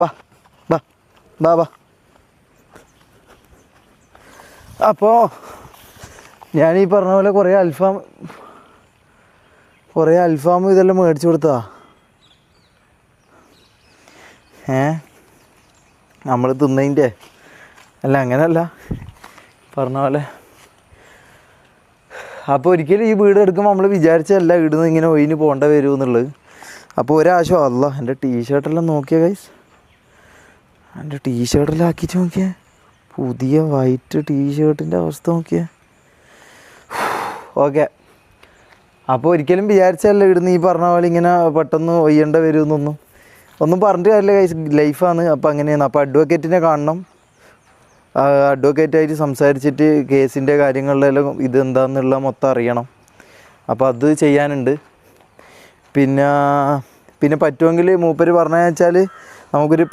ബാ ബാ ബാ ബാ. അപ്പോൾ ഞാനീ പറഞ്ഞ പോലെ കുറേ അൽഫാം ഇതെല്ലാം മേടിച്ചു കൊടുത്തതാ. നമ്മൾ തിന്നതിൻ്റെ അല്ല, അങ്ങനെയല്ല പറഞ്ഞ പോലെ. അപ്പോൾ ഒരിക്കലും ഈ വീട് എടുക്കുമ്പോൾ നമ്മൾ വിചാരിച്ചതല്ല ഇവിടുന്ന് ഇങ്ങനെ ഒഴിഞ്ഞ് പോകേണ്ട വരും എന്നുള്ളത്. അപ്പോൾ ഒരാശോ അല്ല, എൻ്റെ ടീഷർട്ടെല്ലാം നോക്കിയാൽ ഗൈസ്, എൻ്റെ ടീഷർട്ടെല്ലാം ആക്കിച്ച് നോക്കിയേ, പുതിയ വൈറ്റ് ടീഷർട്ടിൻ്റെ അവസ്ഥ നോക്കിയേ. ഓക്കെ, അപ്പോൾ ഒരിക്കലും വിചാരിച്ചതല്ല ഇവിടുന്ന് ഈ പറഞ്ഞ പോലെ ഇങ്ങനെ പെട്ടെന്ന് ഒയ്യേണ്ട വരുമെന്നൊന്നും പറഞ്ഞിട്ട് കാര്യമില്ല ഗൈസ്, ലൈഫാണ്. അപ്പോൾ അങ്ങനെയാണ്. അപ്പോൾ അഡ്വക്കേറ്റിനെ കാണണം, അഡ്വക്കേറ്റായിട്ട് സംസാരിച്ചിട്ട് കേസിൻ്റെ കാര്യങ്ങളിലെല്ലാം ഇതെന്താണെന്നുള്ള മൊത്തം അറിയണം. അപ്പോൾ അത് ചെയ്യാനുണ്ട്. പിന്നെ പറ്റുമെങ്കിൽ മൂപ്പര് പറഞ്ഞു വെച്ചാൽ നമുക്കൊരു